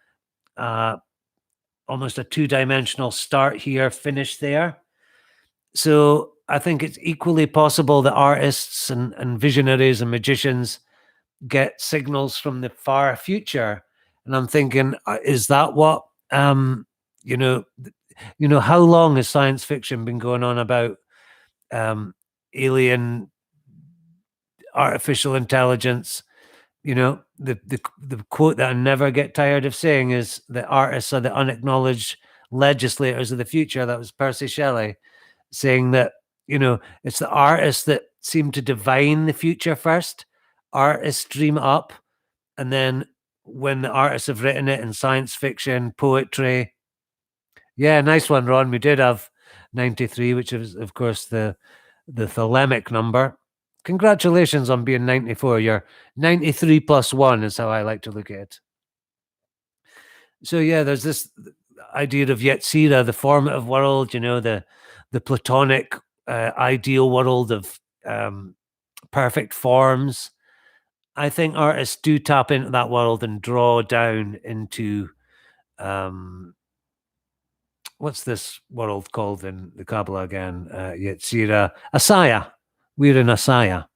almost a 2-dimensional start here, finish there. So I think it's equally possible that artists and visionaries and magicians get signals from the far future. And I'm thinking, is that what, you know, how long has science fiction been going on about alien artificial intelligence? The quote that I never get tired of saying is that artists are the unacknowledged legislators of the future. That was Percy Shelley saying that, it's the artists that seem to divine the future first. Artists dream up, and then when the artists have written it in science fiction, poetry. Yeah, nice one, Ron. We did have 93, which is, of course, the thelemic number. Congratulations on being 94. You're 93 plus 1 is how I like to look at it. So yeah, there's this idea of Yetzirah, the formative world, the Platonic ideal world of perfect forms. I think artists do tap into that world and draw down into what's this world called in the Kabbalah again? Yetzirah, Asaya. We're in Asaya.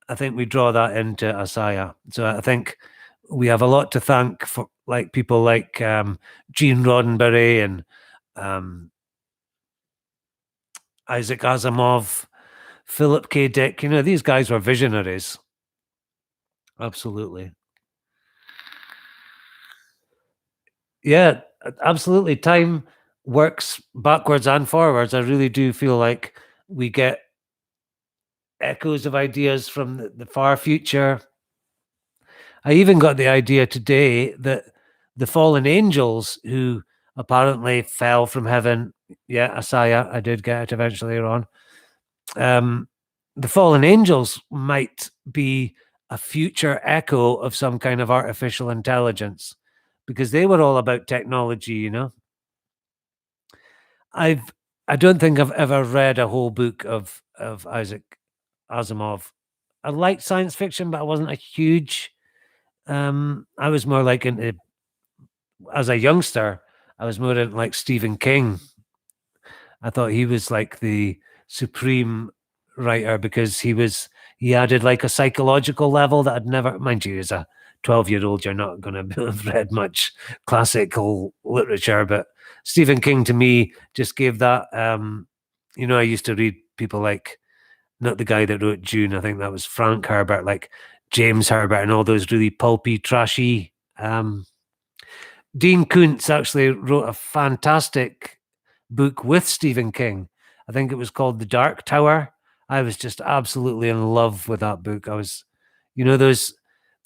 I think we draw that into Asaya. So I think we have a lot to thank for, like people like Gene Roddenberry and Isaac Asimov, Philip K. Dick. These guys were visionaries. Absolutely. Yeah, absolutely. Time works backwards and forwards. I really do feel like we get echoes of ideas from the far future. I even got the idea today that the fallen angels who apparently fell from heaven, Asaya, I did get it eventually on. The fallen angels might be a future echo of some kind of artificial intelligence, because they were all about technology, I don't think I've ever read a whole book of Isaac Asimov. I liked science fiction, but I wasn't a huge... I was more like into... As a youngster, I was more into like Stephen King. I thought he was like the supreme writer because he added like a psychological level that I'd never... Mind you, as a 12-year-old, you're not going to have read much classical literature, but Stephen King to me just gave that... I used to read people like, not the guy that wrote Dune, I think that was Frank Herbert, like James Herbert and all those really pulpy, trashy... Dean Koontz actually wrote a fantastic book with Stephen King. I think it was called The Dark Tower. I was just absolutely in love with that book. I was, those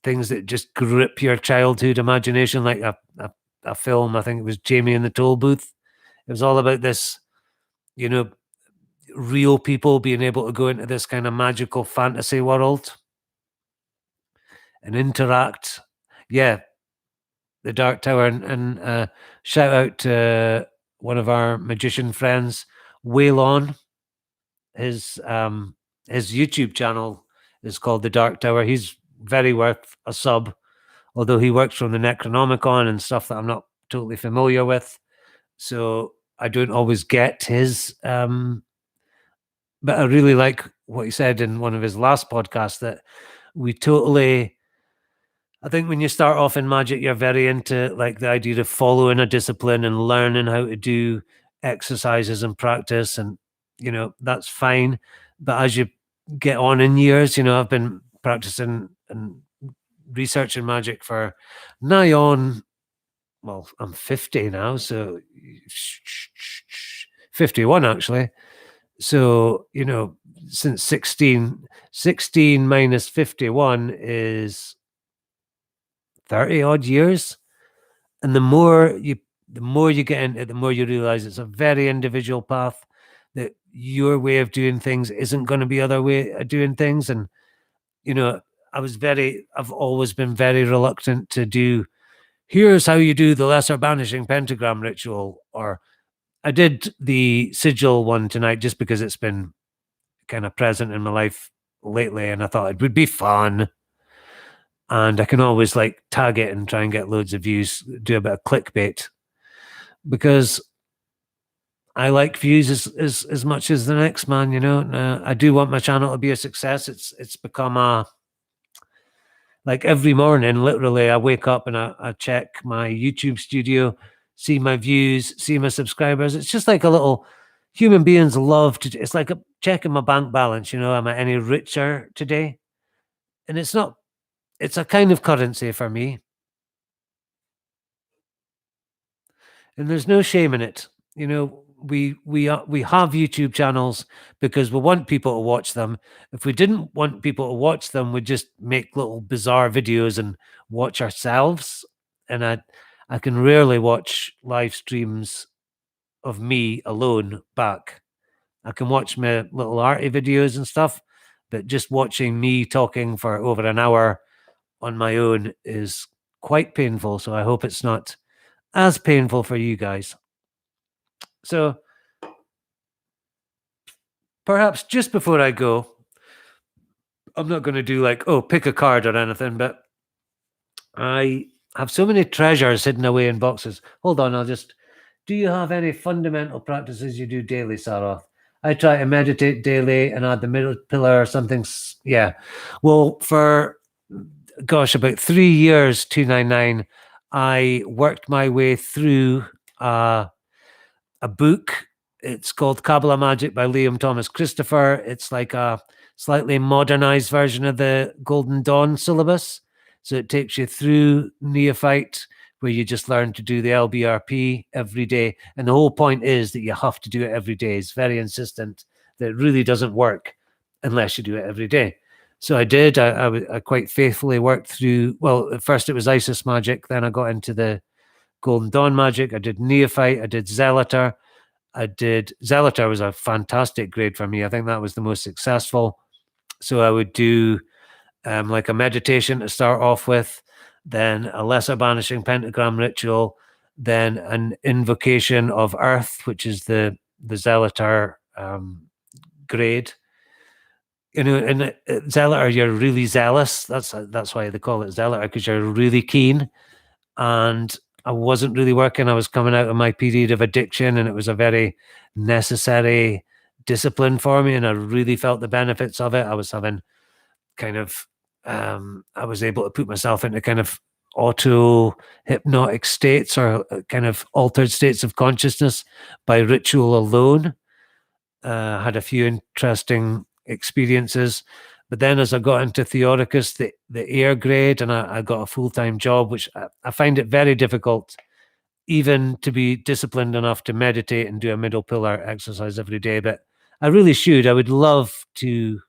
things that just grip your childhood imagination, like a film. I think it was Jamie in the Toll Booth. It was all about this, real people being able to go into this kind of magical fantasy world and interact. yeah, the Dark Tower, and shout out to one of our magician friends, Waylon. His YouTube channel is called the Dark Tower. He's very worth a sub, although he works from the Necronomicon and stuff that I'm not totally familiar with. So I don't always get his but I really like what he said in one of his last podcasts, that we totally, I think when you start off in magic, you're very into like the idea of following a discipline and learning how to do exercises and practice, and that's fine. But as you get on in years, I've been practicing and researching magic for nigh on, well, I'm 50 now, so 51 actually. So, since 16 minus 51 is 30 odd years. And the more you get into it, the more you realize it's a very individual path, that your way of doing things isn't going to be other way of doing things. And, I've always been very reluctant to do, here's how you do the lesser banishing pentagram ritual, or I did the sigil one tonight just because it's been kind of present in my life lately, and I thought it would be fun. And I can always like tag it and try and get loads of views, do a bit of clickbait, because I like views as much as the next man. I do want my channel to be a success. It's become like every morning, literally, I wake up and I check my YouTube studio, see my views, see my subscribers. It's just like a little, human beings love to. It's like checking my bank balance. Am I any richer today? And it's not. It's a kind of currency for me, and there's no shame in it. We have YouTube channels because we want people to watch them. If we didn't want people to watch them, we'd just make little bizarre videos and watch ourselves. And I can rarely watch live streams of me alone back. I can watch my little arty videos and stuff, but just watching me talking for over an hour on my own is quite painful. So I hope it's not as painful for you guys. So perhaps just before I go, I'm not going to do like, pick a card or anything, but I have so many treasures hidden away in boxes. Hold on, do you have any fundamental practices you do daily, Saroth? I try to meditate daily and add the middle pillar or something. Yeah. Well, for, gosh, about 3 years, 299, I worked my way through a book. It's called Kabbalah Magic by Liam Thomas Christopher. It's like a slightly modernized version of the Golden Dawn syllabus. So it takes you through neophyte, where you just learn to do the LBRP every day. And the whole point is that you have to do it every day. It's very insistent that it really doesn't work unless you do it every day. So I did. I quite faithfully worked through, well, at first it was Isis magic. Then I got into the Golden Dawn magic. I did neophyte. I did zealoter. Zealoter was a fantastic grade for me. I think that was the most successful. So I would do like a meditation to start off with, then a lesser banishing pentagram ritual, then an invocation of earth, which is the zealoter grade. In zealoter, you're really zealous. That's why they call it zealoter, because you're really keen. And I wasn't really working. I was coming out of my period of addiction, and it was a very necessary discipline for me. And I really felt the benefits of it. I was having kind of, I was able to put myself into kind of auto hypnotic states, or kind of altered states of consciousness by ritual alone. Had a few interesting experiences. But then as I got into Theoricus, the air grade, and I got a full-time job, which I find it very difficult even to be disciplined enough to meditate and do a middle pillar exercise every day. But I really should. I would love to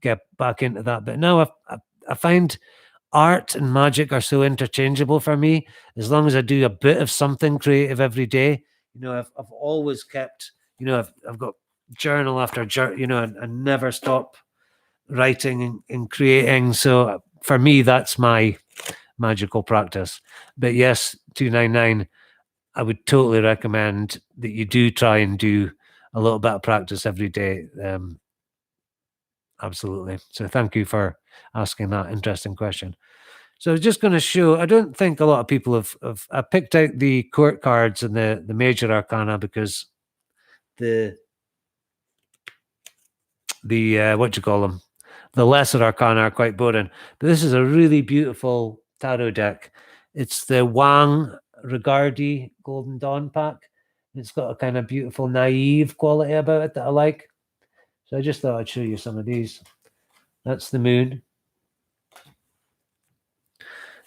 get back into that. But now I find art and magic are so interchangeable for me. As long as I do a bit of something creative every day, I've always kept, I've got journal after journal, I never stop writing and creating. So for me, that's my magical practice. But yes, 299, I would totally recommend that you do try and do a little bit of practice every day. Absolutely. So thank you for asking that interesting question. So I was just going to show, I don't think a lot of people have I picked out the court cards and the major arcana because the what do you call them? The lesser arcana are quite boring. But this is a really beautiful tarot deck. It's the Wang Regardi Golden Dawn pack. It's got a kind of beautiful naive quality about it that I like. So I just thought I'd show you some of these. That's the moon.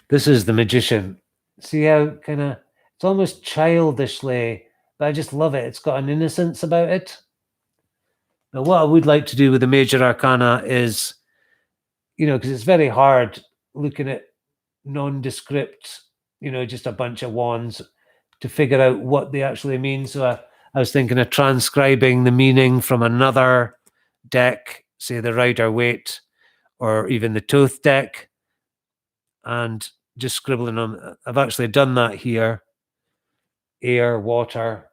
This is the magician. See how kind of, it's almost childishly, but I just love it. It's got an innocence about it. Now, what I would like to do with the major arcana is, because it's very hard looking at nondescript, just a bunch of wands to figure out what they actually mean. So I was thinking of transcribing the meaning from another deck, say the Rider-Waite or even the Thoth deck, and just scribbling on. I've actually done that here. Air, water.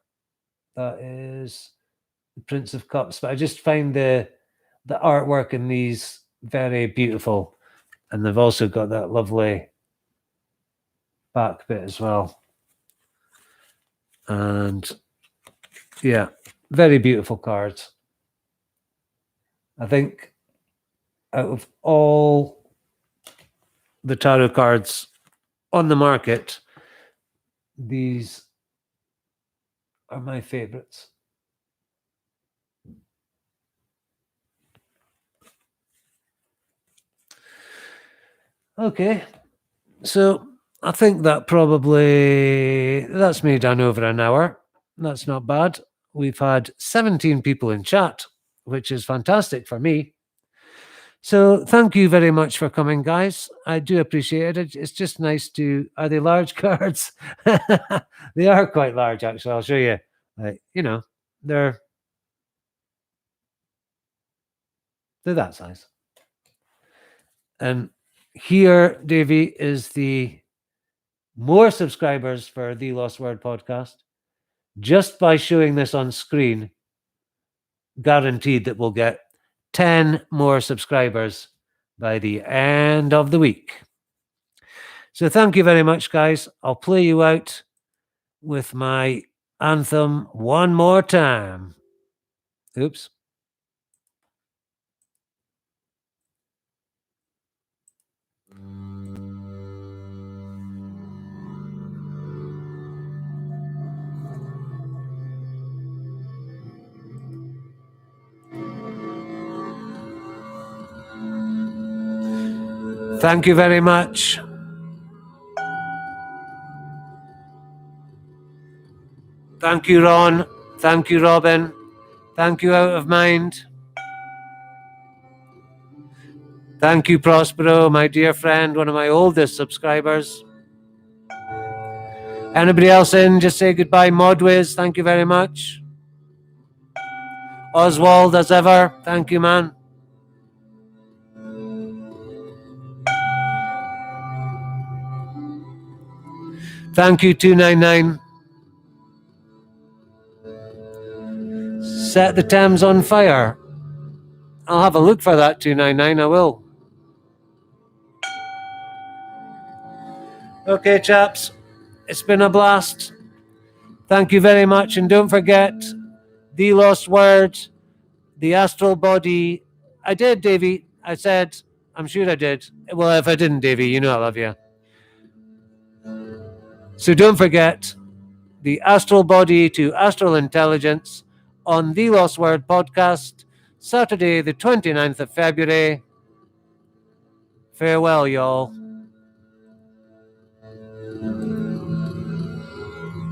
That is the Prince of Cups. But I just find the artwork in these very beautiful. And they've also got that lovely back bit as well. And yeah, very beautiful cards. I think out of all the tarot cards on the market, these are my favorites. Okay, so I think that's me done over an hour. That's not bad. We've had 17 people in chat, which is fantastic for me. So thank you very much for coming, guys. I do appreciate it. It's just nice to. Are they large cards? They are quite large, actually. I'll show you. They're that size. And here, Davey, is the more subscribers for the Lost Word podcast. Just by showing this on screen, guaranteed that we'll get 10 more subscribers by the end of the week. So thank you very much, guys. I'll play you out with my anthem one more time. Oops. Thank you very much. Thank you, Ron. Thank you, Robin. Thank you, Out of Mind. Thank you, Prospero, my dear friend, one of my oldest subscribers. Anybody else in, just say goodbye. Modwiz, thank you very much. Oswald, as ever, thank you, man. Thank you, 299. Set the Thames on fire. I'll have a look for that, 299, I will. Okay, chaps, it's been a blast. Thank you very much, and don't forget, the Lost Word, the astral body. I did, Davey. I said, I'm sure I did. Well, if I didn't, Davey, you know I love you. So don't forget, the astral body to astral intelligence on the Lost Word podcast, Saturday, the 29th of February. Farewell, y'all.